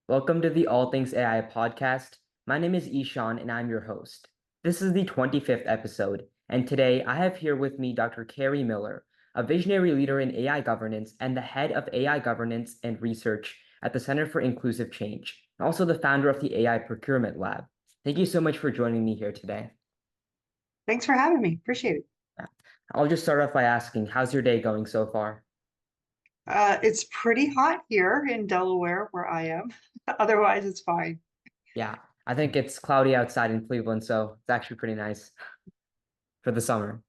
Welcome to the All Things AI podcast. My name is Ishan and I'm your host. This is the 25th episode, and today I have here with me Dr. Cari Miller, a visionary leader in AI governance and the head of AI governance and research at the Center for Inclusive Change, and also the founder of the AI Procurement Lab. Thank you so much for joining me here today. Thanks for having me. Appreciate it. Yeah. I'll just start off by asking, how's your day going so far? It's pretty hot here in Delaware where I am. Otherwise, it's fine. Yeah, I think it's cloudy outside in Cleveland, so it's actually pretty nice for the summer.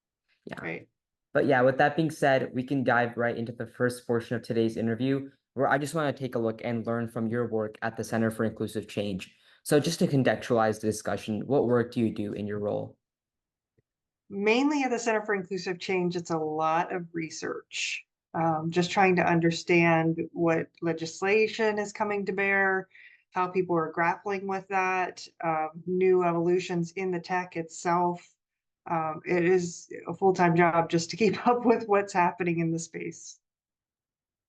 Yeah. Right. But yeah, with that being said, we can dive right into the first portion of today's interview, where I just want to take a look and learn from your work at the Center for Inclusive Change. So just to contextualize the discussion, what work do you do in your role? Mainly at the Center for Inclusive Change, it's a lot of research, just trying to understand what legislation is coming to bear, how people are grappling with that, new evolutions in the tech itself. It is a full-time job just to keep up with what's happening in the space.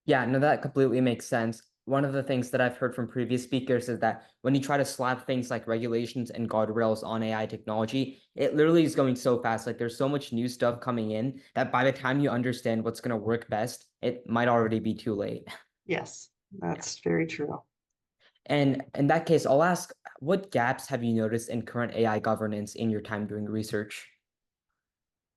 Yeah, no, that completely makes sense. One of the things that I've heard from previous speakers is that when you try to slap things like regulations and guardrails on AI technology, it literally is going so fast. Like there's so much new stuff coming in that by the time you understand what's going to work best, it might already be too late. Yes, that's very true. And in that case, I'll ask, what gaps have you noticed in current AI governance in your time doing research?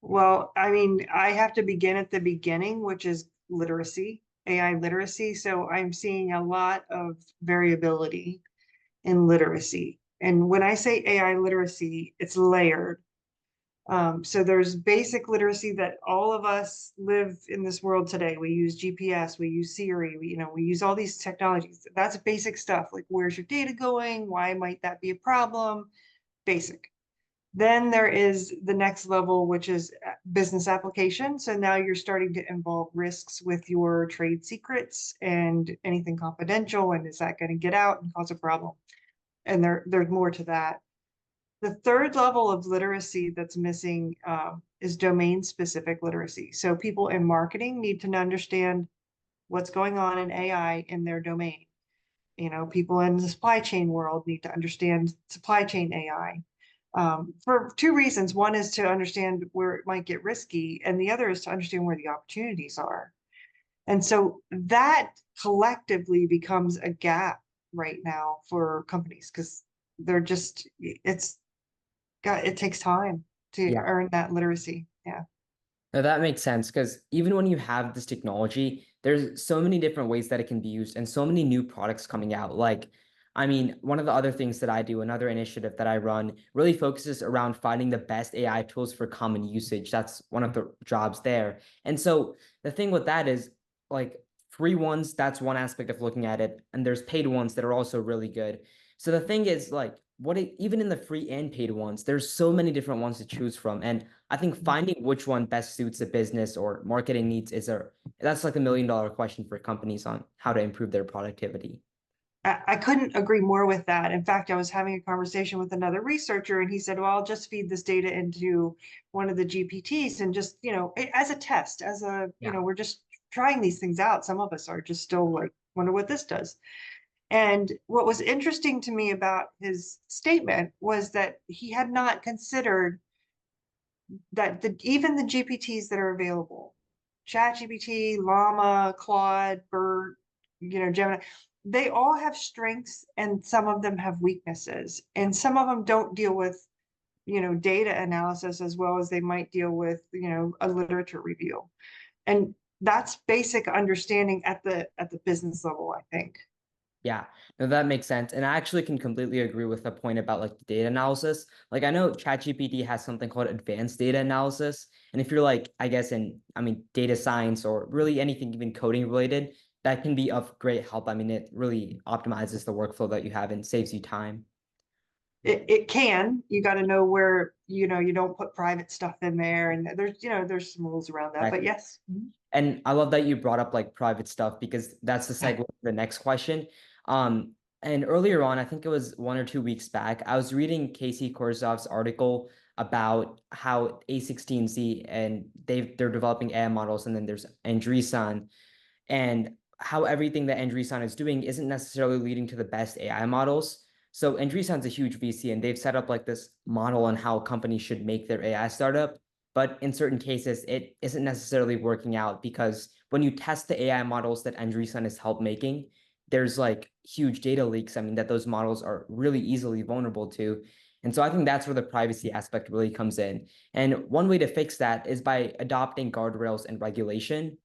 Well, I mean, I have to begin at the beginning, which is literacy, AI literacy. So I'm seeing a lot of variability in literacy. And when I say AI literacy, it's layered. So there's basic literacy that all of us live in this world today. We use GPS, we use Siri, we use all these technologies. That's basic stuff. Like, where's your data going? Why might that be a problem? Basic. Then there is the next level, which is business application. So now you're starting to involve risks with your trade secrets and anything confidential. And is that going to get out and cause a problem? And there's more to that. The third level of literacy that's missing is domain specific literacy. So people in marketing need to understand what's going on in AI in their domain. People in the supply chain world need to understand supply chain AI for two reasons. One is to understand where it might get risky, and the other is to understand where the opportunities are. And so that collectively becomes a gap right now for companies because it takes time to Yeah. earn that literacy. Yeah. Now that makes sense because even when you have this technology, there's so many different ways that it can be used and so many new products coming out. Like, I mean, one of the other things that I do, another initiative that I run, really focuses around finding the best AI tools for common usage. That's one of the jobs there. And so the thing with that is like free ones, that's one aspect of looking at it. And there's paid ones that are also really good. So the thing is like even in the free and paid ones, there's so many different ones to choose from. And I think finding which one best suits the business or marketing needs that's like $1 million question for companies on how to improve their productivity. I couldn't agree more with that. In fact, I was having a conversation with another researcher, and he said, "Well, I'll just feed this data into one of the GPTs and just, as a test, Yeah. we're just trying these things out. Some of us are just still like, wonder what this does." And what was interesting to me about his statement was that he had not considered that even the GPTs that are available, ChatGPT, Llama, Claude, Bert, Gemini, they all have strengths and some of them have weaknesses. And some of them don't deal with, data analysis as well as they might deal with, a literature review. And that's basic understanding at the business level, I think. Yeah, no, that makes sense. And I actually can completely agree with the point about like the data analysis. Like I know ChatGPT has something called advanced data analysis. And if you're like, I guess I mean, data science or really anything even coding related, that can be of great help. I mean, it really optimizes the workflow that you have and saves you time. It can. You got to know where, you don't put private stuff in there. And there's some rules around that. But Exactly. yes. And I love that you brought up like private stuff because that's the segue to the next question. And earlier on, I think it was 1 or 2 weeks back, I was reading Casey Korzov's article about how A16Z and they're developing AI models, and then there's Andreessen. And how everything that Andreessen is doing isn't necessarily leading to the best AI models. So Andreessen's a huge VC and they've set up like this model on how companies should make their AI startup. But in certain cases, it isn't necessarily working out because when you test the AI models that Andreessen is help making, there's like huge data leaks. I mean, that those models are really easily vulnerable to. And so I think that's where the privacy aspect really comes in. And one way to fix that is by adopting guardrails and regulation.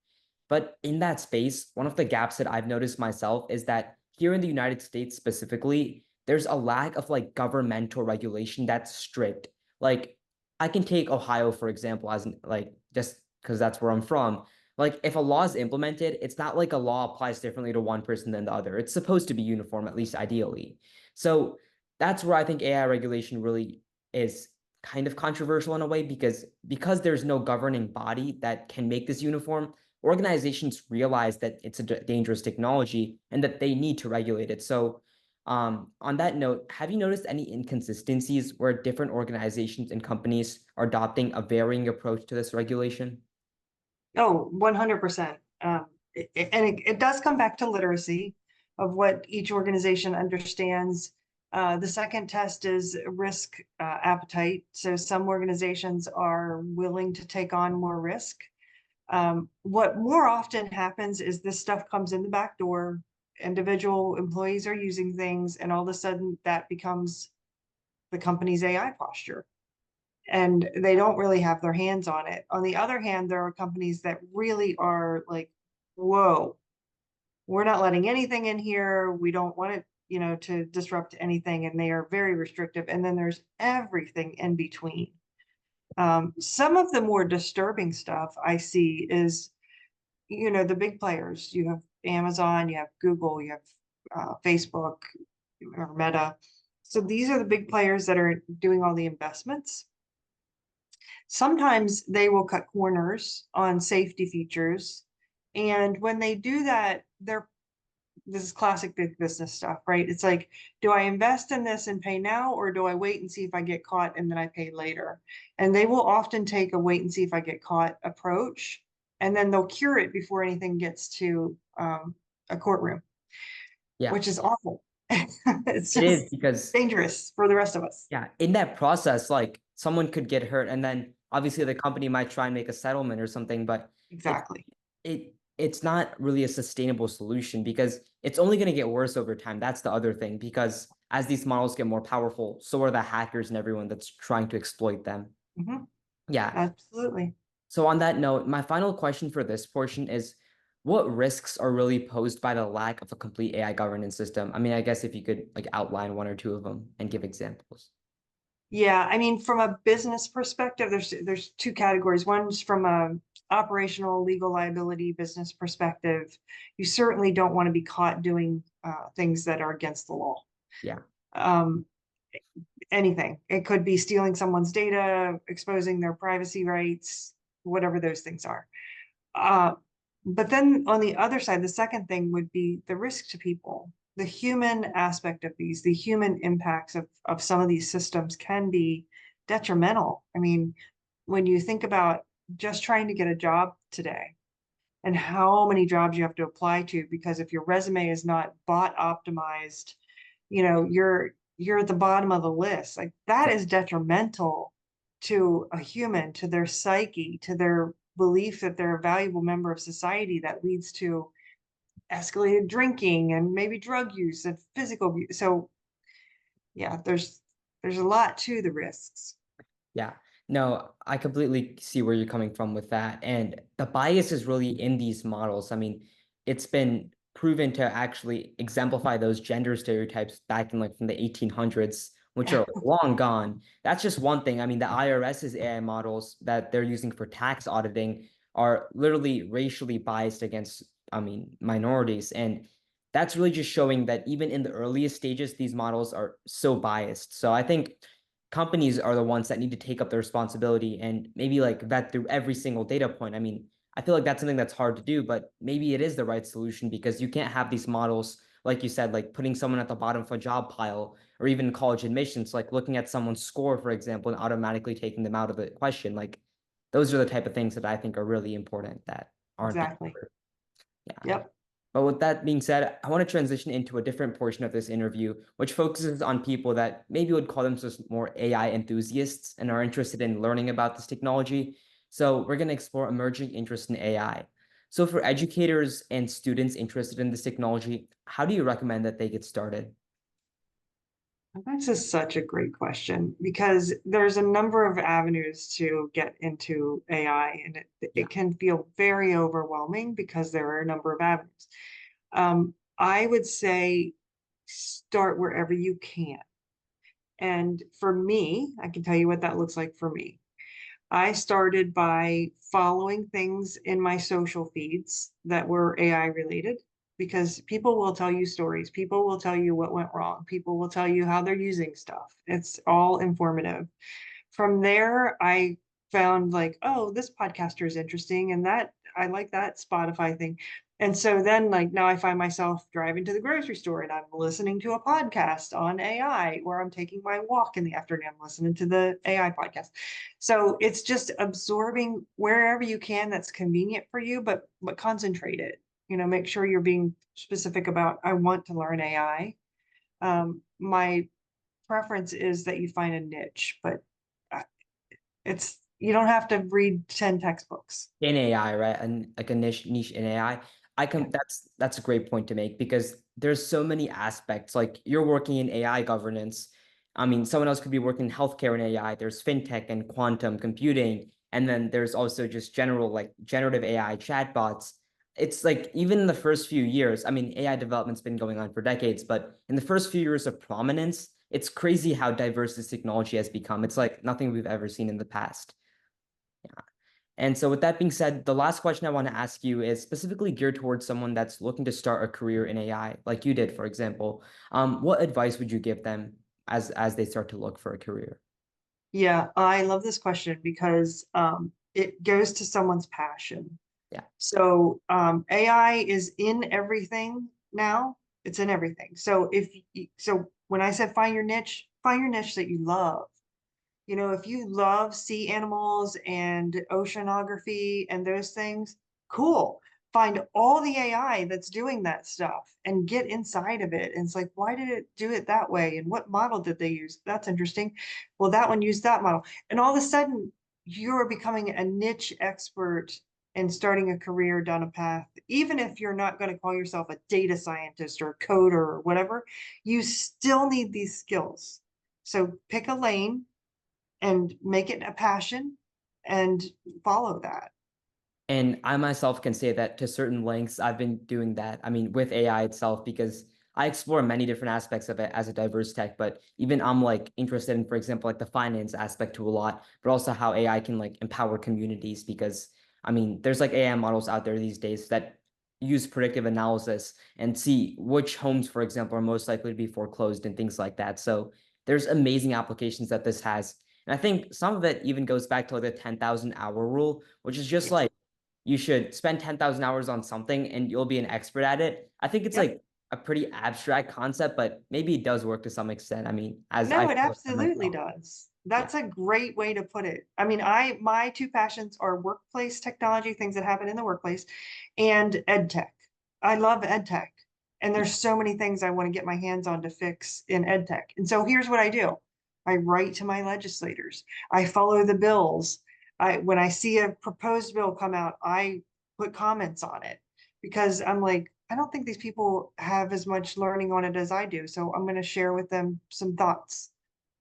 But in that space, one of the gaps that I've noticed myself is that here in the United States specifically, there's a lack of like governmental regulation that's strict. Like I can take Ohio, for example, as like just because that's where I'm from. Like if a law is implemented, it's not like a law applies differently to one person than the other. It's supposed to be uniform, at least ideally. So that's where I think AI regulation really is kind of controversial in a way because there's no governing body that can make this uniform. Organizations realize that it's a dangerous technology and that they need to regulate it. So, on that note, have you noticed any inconsistencies where different organizations and companies are adopting a varying approach to this regulation? Oh, 100%. And it does come back to literacy of what each organization understands. The second test is risk appetite. So some organizations are willing to take on more risk. What more often happens is this stuff comes in the back door, individual employees are using things, and all of a sudden that becomes the company's AI posture. And they don't really have their hands on it. On the other hand, there are companies that really are like, whoa, we're not letting anything in here. We don't want it, to disrupt anything. And they are very restrictive. And then there's everything in between. Some of the more disturbing stuff I see is, the big players. You have Amazon, you have Google, you have Facebook or Meta. So these are the big players that are doing all the investments. Sometimes they will cut corners on safety features. And when they do that, this is classic big business stuff, right? It's like, do I invest in this and pay now, or do I wait and see if I get caught and then I pay later? And they will often take a wait and see if I get caught approach, and then they'll cure it before anything gets to a courtroom, Yeah, which is awful. It's it is just because dangerous for the rest of us. yeah, in that process, like someone could get hurt, and then obviously the company might try and make a settlement or something, but it's Exactly. it's not really a sustainable solution because it's only going to get worse over time. That's the other thing, because as these models get more powerful, so are the hackers and everyone that's trying to exploit them. Hmm. Yeah. Absolutely. So on that note, my final question for this portion is what risks are really posed by the lack of a complete AI governance system? I mean, I guess if you could like outline one or two of them and give examples. Yeah, I mean, from a business perspective, there's two categories. One's from a operational legal liability business perspective. You certainly don't want to be caught doing things that are against the law. Yeah. Um, Anything. It could be stealing someone's data, exposing their privacy rights, whatever those things are. Uh, but then on the other side, the second thing would be the risk to people. The human aspect of these, the human impacts of some of these systems can be detrimental. I mean, when you think about just trying to get a job today and how many jobs you have to apply to, because if your resume is not bot optimized, you're at the bottom of the list. Like that is detrimental to a human, to their psyche, to their belief that they're a valuable member of society, that leads to escalated drinking and maybe drug use and physical abuse. So yeah, there's a lot to the risks. Yeah. No, I completely see where you're coming from with that. And the bias is really in these models. I mean, it's been proven to actually exemplify those gender stereotypes back in like from the 1800s, which Yeah, are long gone. That's just one thing. I mean, the IRS's AI models that they're using for tax auditing are literally racially biased against, I mean, minorities. And that's really just showing that even in the earliest stages, these models are so biased. So I think companies are the ones that need to take up the responsibility and maybe like vet through every single data point. I mean, I feel like that's something that's hard to do, but maybe it is the right solution because you can't have these models, like you said, like putting someone at the bottom of a job pile or even college admissions, like looking at someone's score, for example, and automatically taking them out of the question. Like those are the type of things that I think are really important that aren't being exactly. covered. Yeah. Yep. But with that being said, I want to transition into a different portion of this interview, which focuses on people that maybe would call themselves more AI enthusiasts and are interested in learning about this technology. So we're going to explore emerging interest in AI. So for educators and students interested in this technology, how do you recommend that they get started? That's just such a great question because there's a number of avenues to get into AI, and Yeah. it can feel very overwhelming because there are a number of avenues. I would say start wherever you can. And for me, I can tell you what that looks like for me. I started by following things in my social feeds that were AI related because people will tell you stories. People will tell you what went wrong. People will tell you how they're using stuff. It's all informative. From there, I found like, oh, this podcaster is interesting and that I like that Spotify thing. And so then like now I find myself driving to the grocery store and I'm listening to a podcast on AI, or I'm taking my walk in the afternoon, listening to the AI podcast. So it's just absorbing wherever you can that's convenient for you, but concentrate it. Make sure you're being specific about I want to learn AI. My preference is that you find a niche, but uh, it's you don't have to read 10 textbooks. In AI, right? And like a niche in AI. I Yeah. can that's a great point to make because there's so many aspects. Like you're working in AI governance. I mean, someone else could be working in healthcare and AI. There's fintech and quantum computing. And then there's also just general like generative AI chatbots. It's like even in the first few years, I mean, AI development's been going on for decades, but in the first few years of prominence, it's crazy how diverse this technology has become. It's like nothing we've ever seen in the past. And so with that being said, the last question I want to ask you is specifically geared towards someone that's looking to start a career in AI, like you did, for example. What advice would you give them as they start to look for a career? Yeah, I love this question because it goes to someone's passion. Yeah. So AI is in everything now. It's in everything. So when I said find your niche that you love. If you love sea animals and oceanography and those things, cool. Find all the AI that's doing that stuff and get inside of it. And it's like, why did it do it that way? And what model did they use? That's interesting. Well, that one used that model. And all of a sudden, you're becoming a niche expert and starting a career down a path. Even if you're not going to call yourself a data scientist or a coder or whatever, you still need these skills. So pick a lane and make it a passion and follow that. And I myself can say that to certain lengths, I've been doing that. I mean, with AI itself, because I explore many different aspects of it as a diverse tech, but even I'm like interested in, for example, like the finance aspect to a lot, but also how AI can like empower communities because I mean, there's like AI models out there these days that use predictive analysis and see which homes, for example, are most likely to be foreclosed and things like that. So there's amazing applications that this has. And I think some of it even goes back to like the 10,000 hour rule, which is just Yes. like you should spend 10,000 hours on something and you'll be an expert at it. I think it's Yep. like a pretty abstract concept, but maybe it does work to some extent. I mean, as I No, it feel it absolutely myself. does. Yeah. That's a great way to put it. I mean, my two passions are workplace technology, things that happen in the workplace, and ed tech. I love ed tech. And Yeah. there's so many things I want to get my hands on to fix in ed tech. And so here's what I do. I write to my legislators. I follow the bills. When I see a proposed bill come out, I put comments on it because I'm like, I don't think these people have as much learning on it as I do. So I'm going to share with them some thoughts.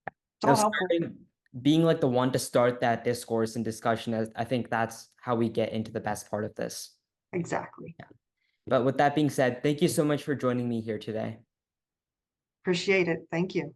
It's No, all helpful. starting being like the one to start that discourse and discussion, I think that's how we get into the best part of this. Exactly. Yeah. But with that being said, thank you so much for joining me here today. Appreciate it. Thank you.